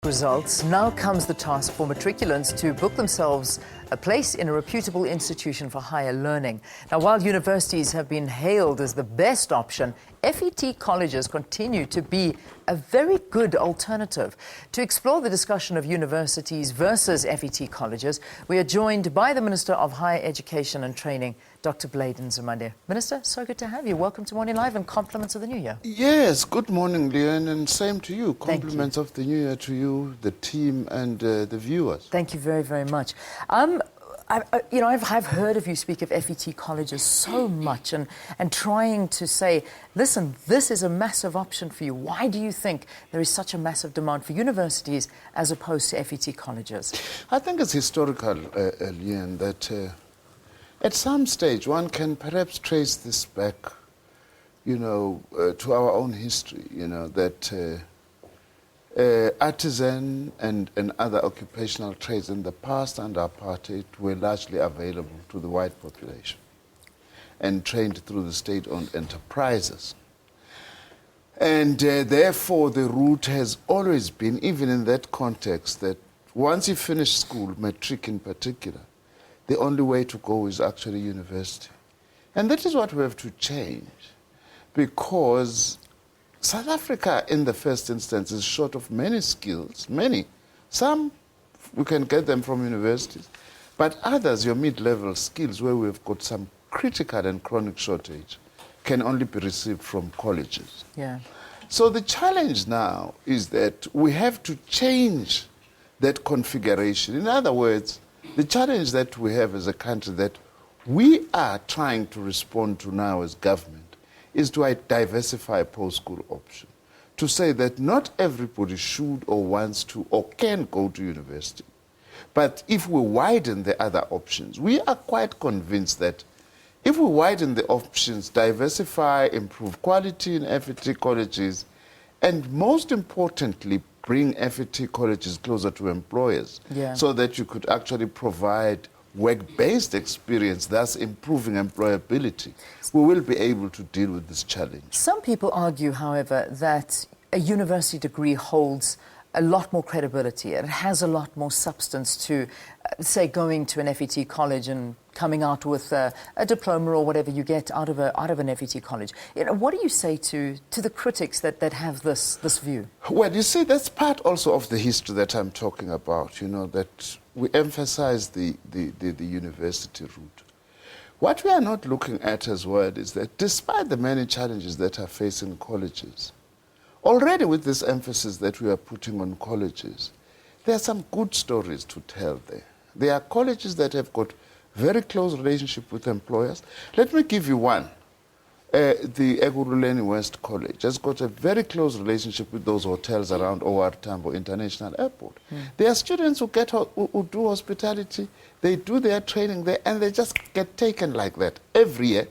Results, now comes the task for matriculants to book themselves a place in a reputable institution for higher learning. Now, while universities have been hailed as the best option, FET colleges continue to be a very good alternative. To explore the discussion of universities versus FET colleges, we are joined by the Minister of Higher Education and Training, Dr. Nzimande. Minister, so good to have you. Welcome to Morning Live and compliments of the New Year. Yes, good morning, Leanne, and same to you. Compliments of the New Year to you, the team, and the viewers. Thank you very, very much. I've heard of you speak of FET colleges so much and trying to say, listen, this is a massive option for you. Why do you think there is such a massive demand for universities as opposed to FET colleges? I think it's historical, Leanne, that at some stage one can perhaps trace this back, to our own history, that artisan and other occupational trades in the past under apartheid were largely available to the white population and trained through the state-owned enterprises. And therefore the route has always been, even in that context, that once you finish school, matric in particular, the only way to go is actually university. And that is what we have to change, because South Africa, in the first instance, is short of many skills, many. Some, we can get them from universities, but others, your mid-level skills, where we've got some critical and chronic shortage, can only be received from colleges. Yeah. So the challenge now is that we have to change that configuration. In other words, the challenge that we have as a country that we are trying to respond to now as government is to diversify post-school option, to say that not everybody should or wants to or can go to university. But if we widen the other options, we are quite convinced that if we widen the options, diversify, improve quality in FET colleges, and most importantly, bring FET colleges closer to employers, so that you could actually provide work-based experience, thus improving employability, we will be able to deal with this challenge. Some people argue, however, that a university degree holds a lot more credibility. It has a lot more substance to, say, going to an FET college and coming out with a diploma or whatever you get out of an FET college. What do you say to the critics that have this view? Well, you see, that's part also of the history that I'm talking about, that we emphasize the university route. What we are not looking at as well is that despite the many challenges that are facing colleges, already with this emphasis that we are putting on colleges, there are some good stories to tell there. There are colleges that have got very close relationship with employers. Let me give you one. The Ekurhuleni West College has got a very close relationship with those hotels around OR Tambo International Airport. There are students who do hospitality, they do their training there, and they just get taken like that every year.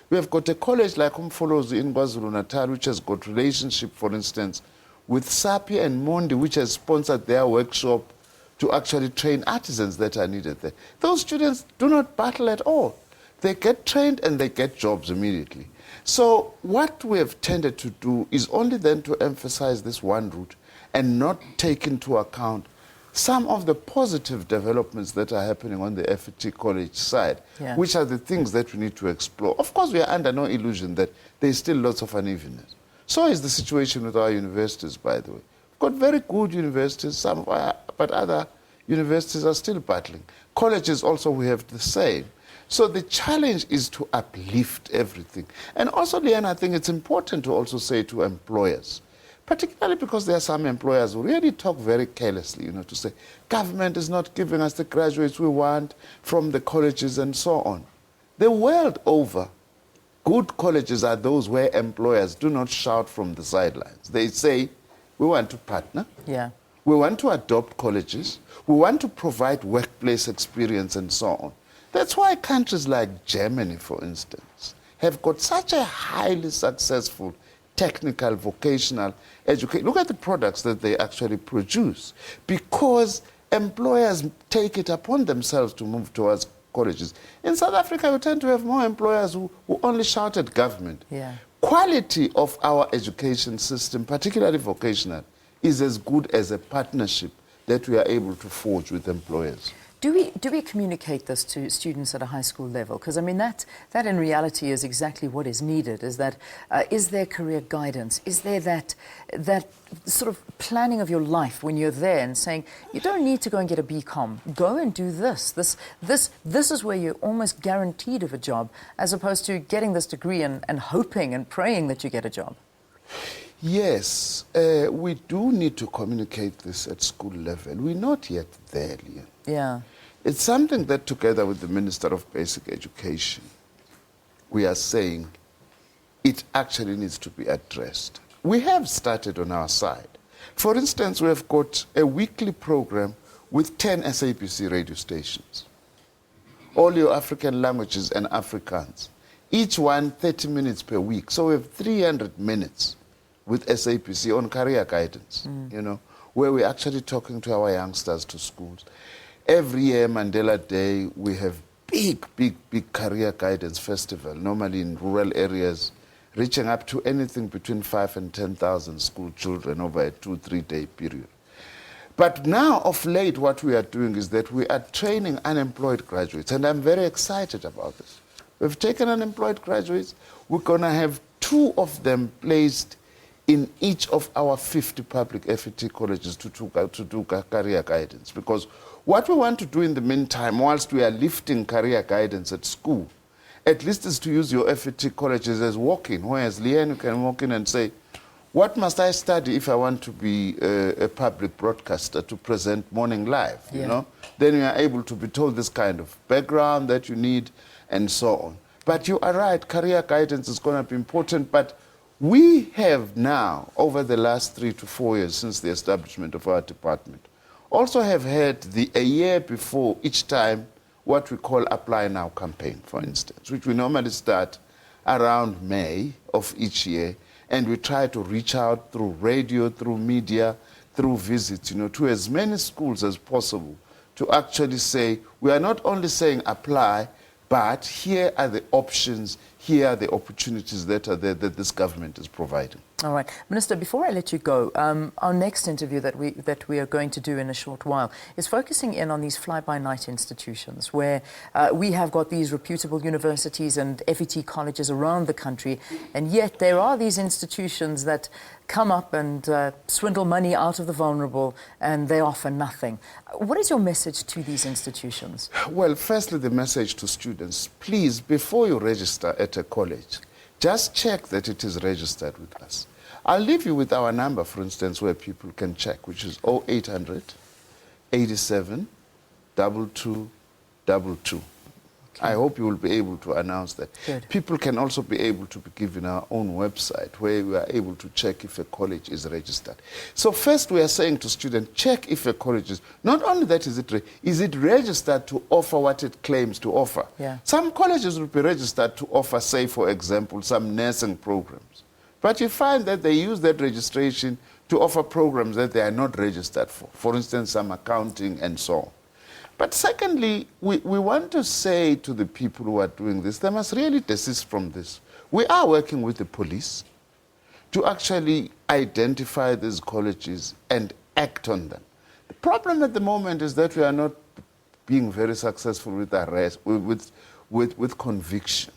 We have got a college like Umfolozi in KwaZulu-Natal, which has got relationship, for instance, with SAPI and Mondi, which has sponsored their workshop to actually train artisans that are needed there. Those students do not battle at all. They get trained and they get jobs immediately. So what we have tended to do is only then to emphasize this one route and not take into account some of the positive developments that are happening on the FET college side, which are the things that we need to explore. Of course, we are under no illusion that there's still lots of unevenness. So is the situation with our universities, by the way. We've got very good universities, but other universities are still battling. Colleges also, we have the same. So the challenge is to uplift everything. And also, Leanne, I think it's important to also say to employers, particularly because there are some employers who really talk very carelessly, to say, government is not giving us the graduates we want from the colleges and so on. The world over, good colleges are those where employers do not shout from the sidelines. They say, we want to partner. We want to adopt colleges. We want to provide workplace experience and so on. That's why countries like Germany, for instance, have got such a highly successful technical, vocational education. Look at the products that they actually produce, because employers take it upon themselves to move towards colleges. In South Africa, we tend to have more employers who only shout at government. Quality of our education system, particularly vocational, is as good as a partnership that we are able to forge with employers. Do we communicate this to students at a high school level? Because I mean that in reality is exactly what is needed. Is there career guidance? Is there that sort of planning of your life when you're there and saying you don't need to go and get a BCom. Go and do this. This is where you're almost guaranteed of a job, as opposed to getting this degree and hoping and praying that you get a job. Yes, we do need to communicate this at school level. We're not yet there, Leon. Yeah. It's something that together with the Minister of Basic Education, we are saying it actually needs to be addressed. We have started on our side. For instance, we have got a weekly program with 10 SABC radio stations. All your African languages and Afrikaans. Each one 30 minutes per week. So we have 300 minutes with SABC on career guidance, you know, where we're actually talking to our youngsters to schools. Every year, Mandela Day, we have big career guidance festival, normally in rural areas, reaching up to anything between 5,000 and 10,000 school children over a 2-3 day period. But now, of late, what we are doing is that we are training unemployed graduates, and I'm very excited about this. We've taken unemployed graduates, we're going to have 2 of them placed in each of our 50 public FET colleges to do career guidance. Because what we want to do in the meantime, whilst we are lifting career guidance at school, at least is to use your FET colleges as walk-in, whereas Leanne, you can walk in and say, what must I study if I want to be a public broadcaster to present Morning Live, you know? Then you are able to be told this kind of background that you need and so on. But you are right, career guidance is going to be important, but we have now, over the last 3 to 4 years since the establishment of our department, also have had a year before each time what we call Apply Now campaign, for instance, which we normally start around May of each year, and we try to reach out through radio, through media, through visits, you know, to as many schools as possible to actually say, we are not only saying apply, but here are the options, here are the opportunities that are there that this government is providing. All right. Minister, before I let you go, our next interview that we are going to do in a short while is focusing in on these fly-by-night institutions where we have got these reputable universities and FET colleges around the country, and yet there are these institutions that come up and swindle money out of the vulnerable, and they offer nothing. What is your message to these institutions? Well, firstly, the message to students, please, before you register at a college, just check that it is registered with us. I'll leave you with our number, for instance, where people can check, which is 0800 87 2222. Okay. I hope you will be able to announce that. Good. People can also be able to be given our own website where we are able to check if a college is registered. So first we are saying to students, check if a college is, not only that is it registered to offer what it claims to offer. Yeah. Some colleges will be registered to offer, say, for example, some nursing programs. But you find that they use that registration to offer programs that they are not registered for instance, some accounting and so on. But secondly, we want to say to the people who are doing this, they must really desist from this. We are working with the police to actually identify these colleges and act on them. The problem at the moment is that we are not being very successful with arrest, with conviction,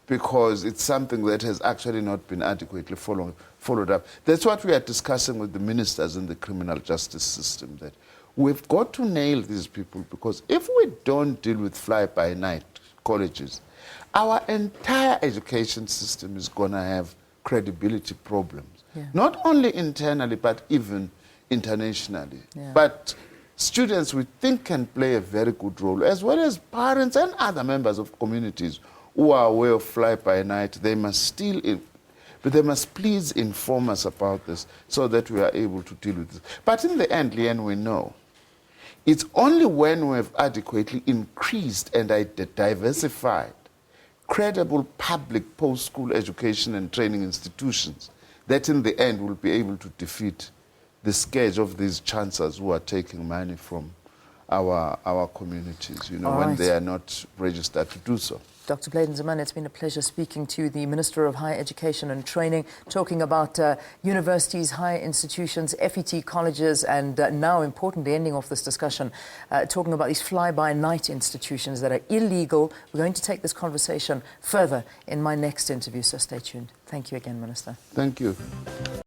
because it's something that has actually not been adequately followed up. That's what we are discussing with the ministers in the criminal justice system, that we've got to nail these people, because if we don't deal with fly-by-night colleges, our entire education system is going to have credibility problems. Yeah. Not only internally, but even internationally. Yeah. But students, we think, can play a very good role, as well as parents and other members of communities who are aware of fly-by-night. They must but they must please inform us about this so that we are able to deal with this. But in the end, Leanne, we know it's only when we have adequately increased and diversified credible public post-school education and training institutions that in the end we'll be able to defeat the scourge of these chancers who are taking money from our communities, you know, when they are not registered to do so. Dr. Blade Nzimande, it's been a pleasure speaking to the Minister of Higher Education and Training, talking about universities, higher institutions, FET colleges, and now, importantly, ending off this discussion, talking about these fly-by-night institutions that are illegal. We're going to take this conversation further in my next interview, so stay tuned. Thank you again, Minister. Thank you.